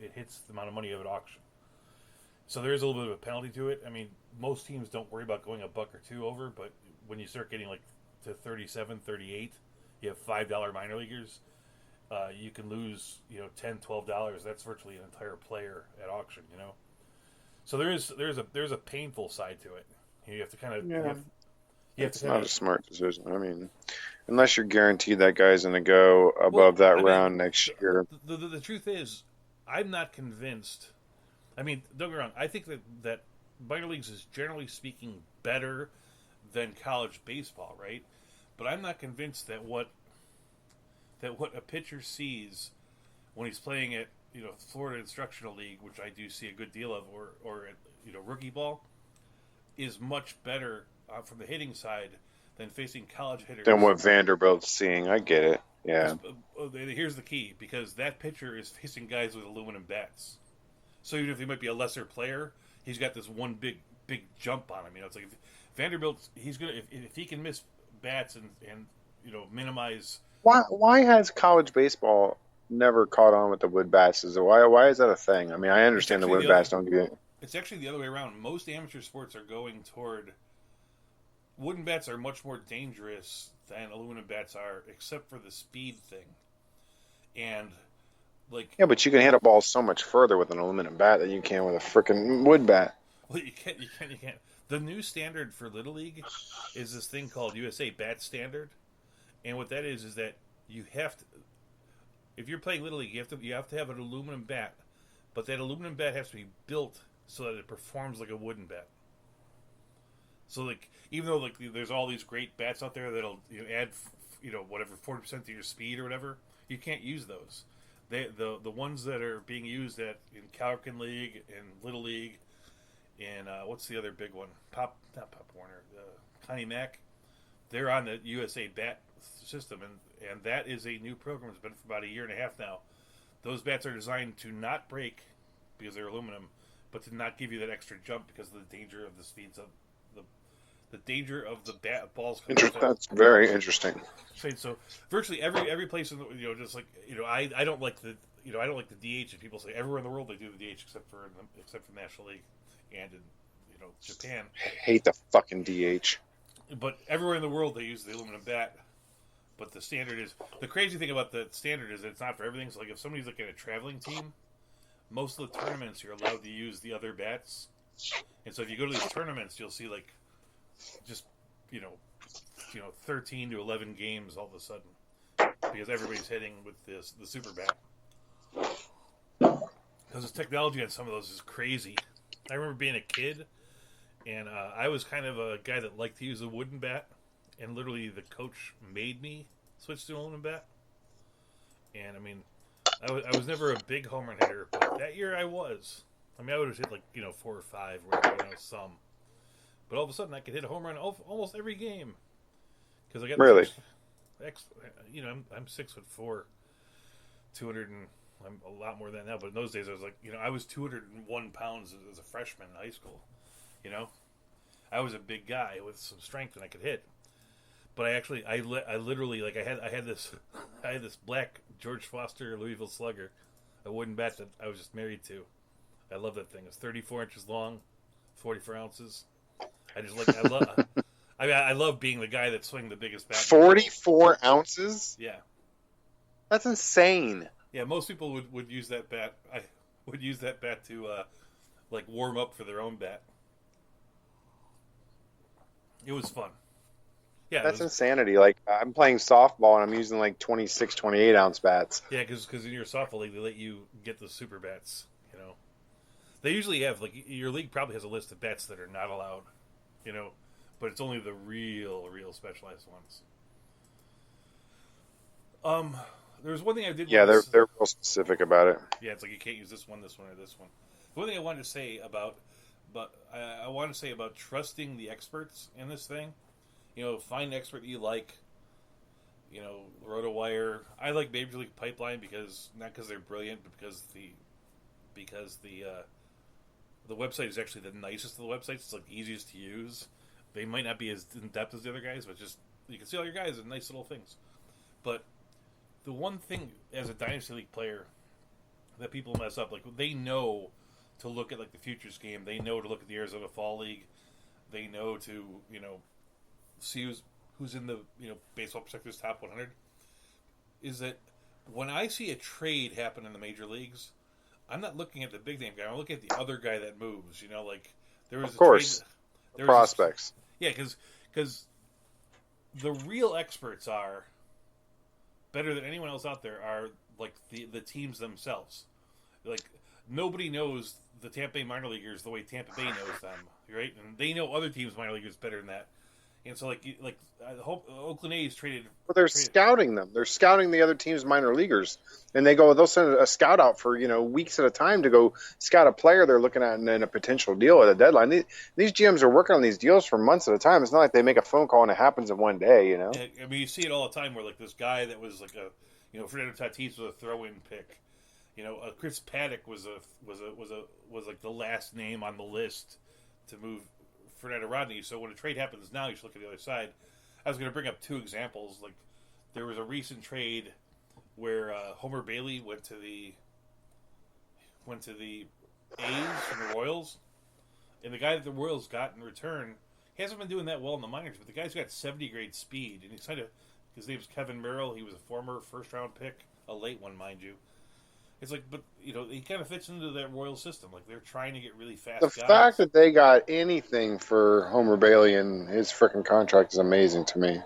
it hits the amount of money of an auction. So there is a little bit of a penalty to it. I mean, most teams don't worry about going a buck or two over, but when you start getting like to 37, 38, you have $5 minor leaguers. You can lose, $10, $12. That's virtually an entire player at auction. So there's a painful side to it. You have to kind of Yeah, you have to it's kind not a of smart decision. I mean, unless you're guaranteed that guy's going to go well, above that I mean, round next year. the truth is, I'm not convinced. I mean, don't get me wrong. I think that minor leagues is generally speaking better than college baseball, right? But I'm not convinced that what a pitcher sees when he's playing at Florida Instructional League, which I do see a good deal of, or at rookie ball, is much better from the hitting side than facing college Than hitters. what Vanderbilt's seeing. I get it. Yeah. Here's the key, because that pitcher is facing guys with aluminum bats. So even if he might be a lesser player, he's got this one big jump on him. It's like Vanderbilt. He's gonna if he can miss bats and minimize. Why has college baseball never caught on with the wood bats? Why is that a thing? I mean, I It's understand the actually wood the other. bats don't give you. It's actually the other way around. Most amateur sports are going toward wooden bats are much more dangerous than aluminum bats are, except for the speed thing. And like, Yeah, but you can hit a ball so much further with an aluminum bat than you can with a freaking wood bat. well, you can't. The new standard for Little League is this thing called USA Bat Standard, and what that is that you have to, if you're playing Little League, you have to have an aluminum bat, but that aluminum bat has to be built so that it performs like a wooden bat. So like, even though like there's all these great bats out there that'll add whatever 40% to your speed or whatever, you can't use those. The ones that are being used in Calrican League and Little League and what's the other big one? Not Pop Warner, Connie Mack. They're on the USA Bat system, and that is a new program. It's been for about a year and a half now. Those bats are designed to not break because they're aluminum, but to not give you that extra jump because of the danger of the speeds of the danger of the balls coming off. That's very interesting. So virtually every place in the, just like I don't like the I don't like the DH, and people say everywhere in the world they do the DH except for National League and in Japan. I hate the fucking DH. But everywhere in the world they use the aluminum bat. But the standard is the crazy thing about the standard is that it's not for everything. So like if somebody's looking at a traveling team, most of the tournaments you're allowed to use the other bats. And so if you go to these tournaments, you'll see like just 13 to 11 games all of a sudden because everybody's hitting with the super bat. Because the technology on some of those is crazy. I remember being a kid, and I was kind of a guy that liked to use a wooden bat, and literally the coach made me switch to an aluminum bat. And I mean, I was never a big home run hitter, but that year I was. I mean, I would have hit like 4 or 5, or some. But all of a sudden, I could hit a home run almost every game because I got Really. I'm 6'4", 200 and I'm a lot more than that. But in those days, I was like, I was 201 pounds as a freshman in high school. I was a big guy with some strength and I could hit. But I literally like I had this black George Foster Louisville Slugger, a wooden bat that I was just married to. I love that thing. It's 34 inches long, 44 ounces. I love being the guy that swing the biggest bat. 44 ounces? Yeah. That's insane. Yeah, most people would use that bat. I would use that bat to like warm up for their own bat. It was fun. Yeah, That's insanity. Like, I'm playing softball and I'm using like 26, 28 ounce bats. Yeah, because in your softball league they let you get the super bats. They usually have like your league probably has a list of bats that are not allowed. But it's only the real specialized ones. There's one thing I did. Yeah, they're real specific about it. Yeah, it's like you can't use this one, or this one. The one thing I wanted to say about, I wanted to say about trusting the experts in this thing. Find an expert you like. RotoWire. I like Major League Pipeline not because they're brilliant, but because the website is actually the nicest of the websites. It's like the easiest to use. They might not be as in depth as the other guys, but just you can see all your guys in nice little things. But the one thing as a Dynasty League player that people mess up. Like they know to look at like the futures game. They know to look at the Arizona Fall League. They know to see who's in the Baseball Prospectus top 100. Is that when I see a trade happen in the major leagues, I'm not looking at the big name guy. I'm looking at the other guy that moves. Like there was of course a trade, the prospects. Because the real experts are better than anyone else out there are like the teams themselves. Like nobody knows the Tampa Bay minor leaguers the way Tampa Bay knows them, right? And they know other teams' minor leaguers better than that. And so, I hope Oakland A's traded. Well, they're scouting them. They're scouting the other team's minor leaguers, and they'll send a scout out for weeks at a time to go scout a player they're looking at in a potential deal at a deadline. These GMs are working on these deals for months at a time. It's not like they make a phone call and it happens in one day. I mean, you see it all the time where like this guy that was like Fernando Tatis was a throw-in pick. Chris Paddock was like the last name on the list to move Fernando Rodney. So when a trade happens now, you should look at the other side. I was going to bring up two examples. Like there was a recent trade where Homer Bailey went to the A's from the Royals, and the guy that the Royals got in return, he hasn't been doing that well in the minors, but the guy's got 70 grade speed, and he's his name's Kevin Merrill. He was a former first round pick, a late one, mind you. It's like, but he kind of fits into that Royal system. Like they're trying to get really fast. The fact that they got anything for Homer Bailey and his freaking contract is amazing to me.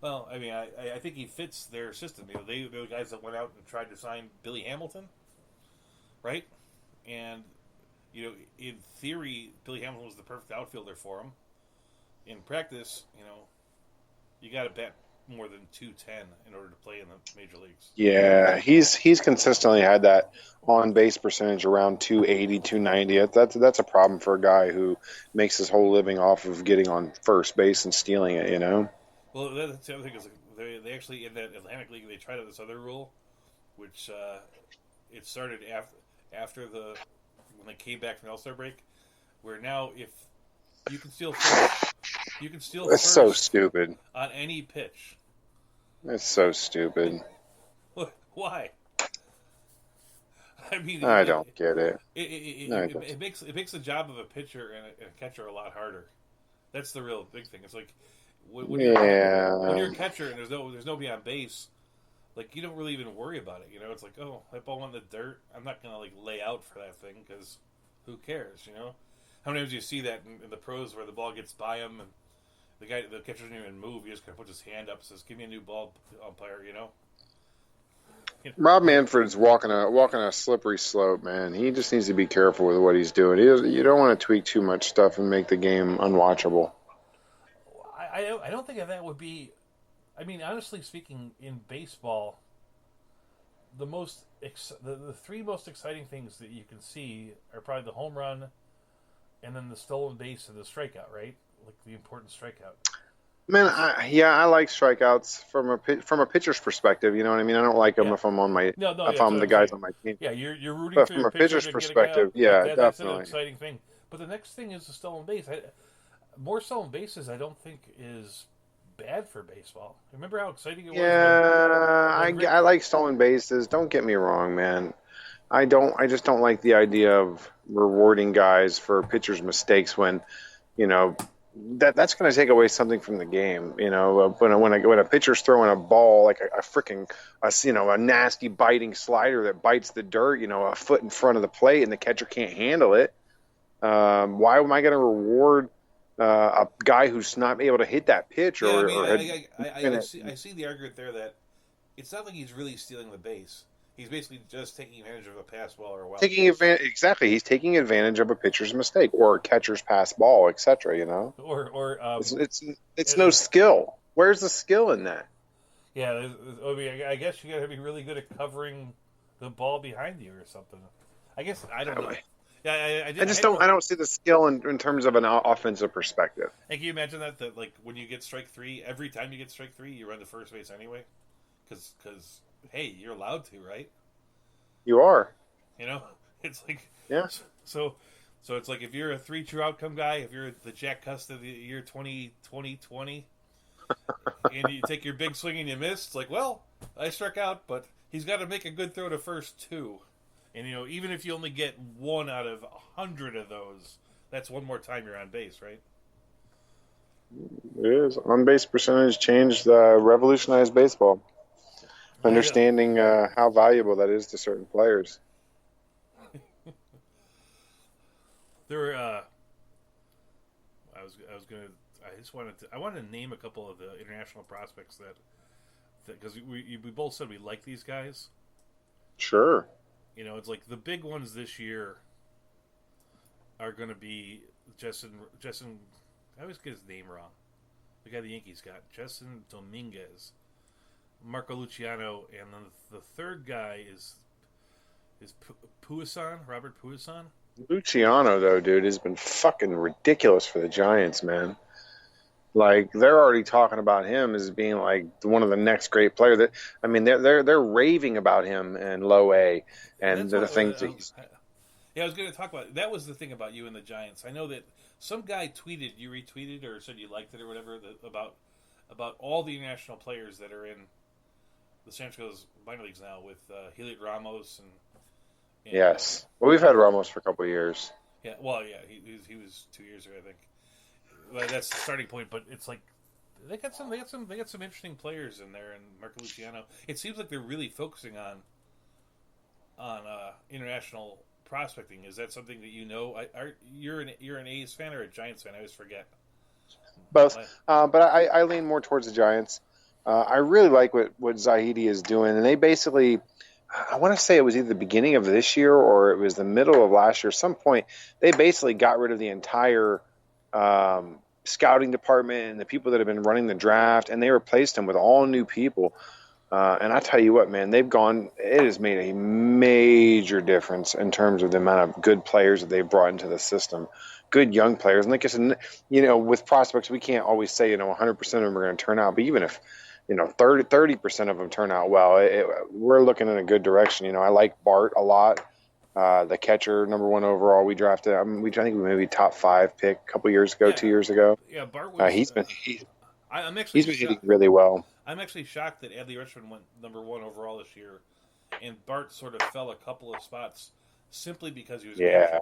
Well, I mean, I think he fits their system. They're the guys that went out and tried to sign Billy Hamilton, right? And in theory, Billy Hamilton was the perfect outfielder for him. In practice, you got to bet more than 210 in order to play in the major leagues. Yeah, he's consistently had that on base percentage around 280, 290. That's a problem for a guy who makes his whole living off of getting on first base and stealing it. Well, that's the other thing is they actually in that Atlantic League they tried out this other rule, which it started after when they came back from the All-Star break, where now if you can steal first, It's so stupid on any pitch. It's so stupid. Why? I mean, I don't get it. It makes the job of a pitcher and a catcher a lot harder. That's the real big thing. It's like when you're a catcher and there's nobody on base, like you don't really even worry about it. It's like, oh, that ball went in the dirt. I'm not gonna like lay out for that thing because who cares? How many times do you see that in the pros where the ball gets by him and the catcher doesn't even move. He just kind of puts his hand up and says, give me a new ball, umpire, Rob Manfred's walking a slippery slope, man. He just needs to be careful with what he's doing. You don't want to tweak too much stuff and make the game unwatchable. I don't think that would be... I mean, honestly speaking, in baseball, the three most exciting things that you can see are probably the home run and then the stolen base and the strikeout, right? Like the important strikeout. Man, I like strikeouts from a pitcher's perspective. You know what I mean? I don't like them if I'm on my if I'm the guys on my team. Yeah, you're rooting but for from your a pitcher's perspective, that's definitely an exciting thing. But the next thing is the stolen base. More stolen bases, I don't think is bad for baseball. Remember how exciting it was? Yeah, I like stolen bases. Don't get me wrong, man. I just don't like the idea of rewarding guys for pitchers' mistakes when, that's going to take away something from the game. When a pitcher's throwing a ball like a nasty biting slider that bites the dirt, a foot in front of the plate and the catcher can't handle it. Why am I going to reward a guy who's not able to hit that pitch? I see the argument there that it's not like he's really stealing the base. He's basically just taking advantage of a pass ball or a wild pitch. Exactly. He's taking advantage of a pitcher's mistake or a catcher's pass ball, etc. It's no skill. Where's the skill in that? Yeah, I guess you got to be really good at covering the ball behind you or something. I guess I don't know. Yeah, I don't see the skill in terms of an offensive perspective. And can you imagine that like when you get strike three, every time you get strike three, you run to first base anyway? Because hey, you're allowed to, right? You are. It's like yeah. So it's like if you're a 3 true outcome guy, if you're the Jack Cust of the year 2020, and you take your big swing and you miss, it's like, well, I struck out, but he's got to make a good throw to first too. And even if you only get 1 out of 100 of those, that's one more time you're on base, right? It is. On-base percentage changed, revolutionized baseball. I know. Understanding how valuable that is to certain players. There were. I wanted to name a couple of the international prospects that because we both said we like these guys. Sure. It's like the big ones this year are going to be Justin. I always get his name wrong. The guy the Yankees got, Justin Dominguez, Marco Luciano, and then the third guy is Puason, Robert Puason. Luciano, though, dude, has been fucking ridiculous for the Giants, man. Like, they're already talking about him as being like one of the next great players. They're raving about him in Low A, and the things that he's. Yeah, I was going to talk about that. Was the thing about you and the Giants. I know that some guy tweeted, you retweeted, or said you liked it or whatever about all the international players that are in the San Francisco minor leagues now with Heliot Ramos and yes. Well, we've had Ramos for a couple of years. Yeah. Well, yeah, he was 2 years ago, I think. Well, that's the starting point, but it's like they got some interesting players in there, and Marco Luciano. It seems like they're really focusing on international prospecting. Is that something that you're an A's fan or a Giants fan? I always forget. Both, but I lean more towards the Giants. I really like what Zahidi is doing, and they basically, I want to say it was either the beginning of this year or it was the middle of last year. Some point they basically got rid of the entire scouting department and the people that have been running the draft, and they replaced them with all new people. And I tell you what, man, it has made a major difference in terms of the amount of good players that they've brought into the system. Good young players. And like I said, with prospects, we can't always say, 100% of them are going to turn out. But even if, 30% of them turn out well, we're looking in a good direction. I like Bart a lot. The catcher, number 1 overall, we drafted. I think we maybe top 5 pick a couple years ago, 2 years ago. Yeah, Bart was. He's been hitting really well. I'm actually shocked that Adley Rutschman went number 1 overall this year, and Bart sort of fell a couple of spots simply because he was a catcher.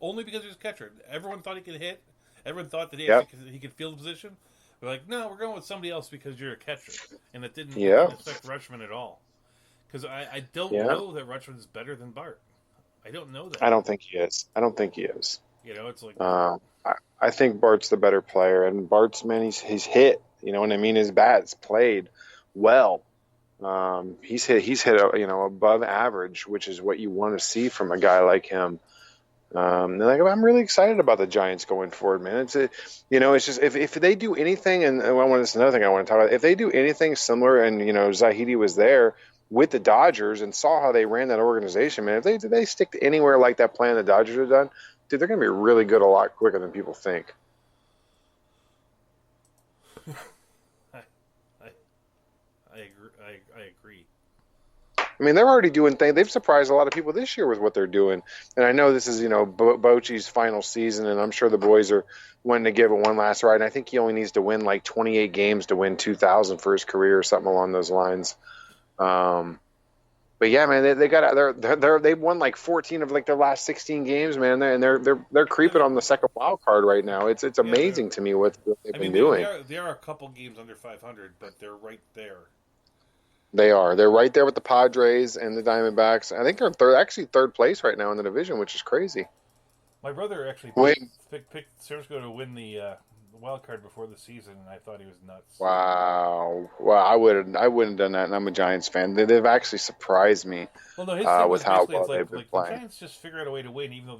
Only because he was a catcher. Everyone thought he could hit. Everyone thought that he could field position. We're like, no, we're going with somebody else because you're a catcher, and it didn't affect Rutschman at all. Because I don't know that Rutschman's better than Bart. I don't know that. I don't think he is. It's like I think Bart's the better player, and Bart's, man, he's hit. You know what I mean? His bat's played well. He's hit above average, which is what you want to see from a guy like him. I'm really excited about the Giants going forward, man. It's just if they do anything, and this is another thing I want to talk about. If they do anything similar, and Zahidi was there with the Dodgers and saw how they ran that organization, man. If they stick to anywhere like that plan the Dodgers have done, dude, they're going to be really good a lot quicker than people think. I agree. I mean, they're already doing things. They've surprised a lot of people this year with what they're doing. And I know this is, Bochy's final season, and I'm sure the boys are wanting to give it one last ride. And I think he only needs to win like 28 games to win 2,000 for his career or something along those lines. But yeah, man, they've won like 14 of like their last 16 games, man, and they're creeping on the second wild card right now. It's amazing to me what they've been doing. They are a couple games under 500, but they're right there. They are. They're right there with the Padres and the Diamondbacks. I think they're actually third place right now in the division, which is crazy. My brother actually picked San Francisco to win the wild card before the season, and I thought he was nuts. Wow. Well, I wouldn't have done that, and I'm a Giants fan. They've actually surprised me with how well they've been playing. The Giants just figure out a way to win, even though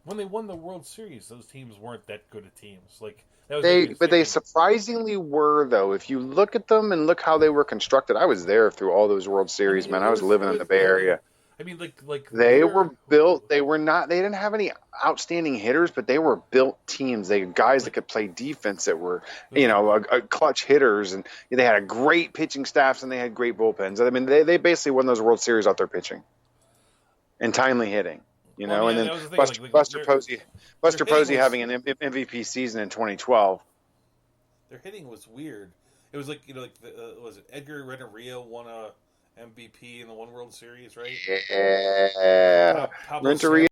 when they won the World Series, those teams weren't that good of teams. They surprisingly were, though. If you look at them and look how they were constructed, I was there through all those World Series, man. I was living in the Bay Area. I mean, they were built. They were not. They didn't have any outstanding hitters, but they were built teams. They had guys that could play defense that were, clutch hitters, and they had a great pitching staffs and they had great bullpens. I mean, they basically won those World Series out their pitching and timely hitting. And then Buster Posey having an MVP season in 2012. Their hitting was weird. It was was it Edgar Renteria won a MVP in the one World Series, right? Yeah. Pablo Renteria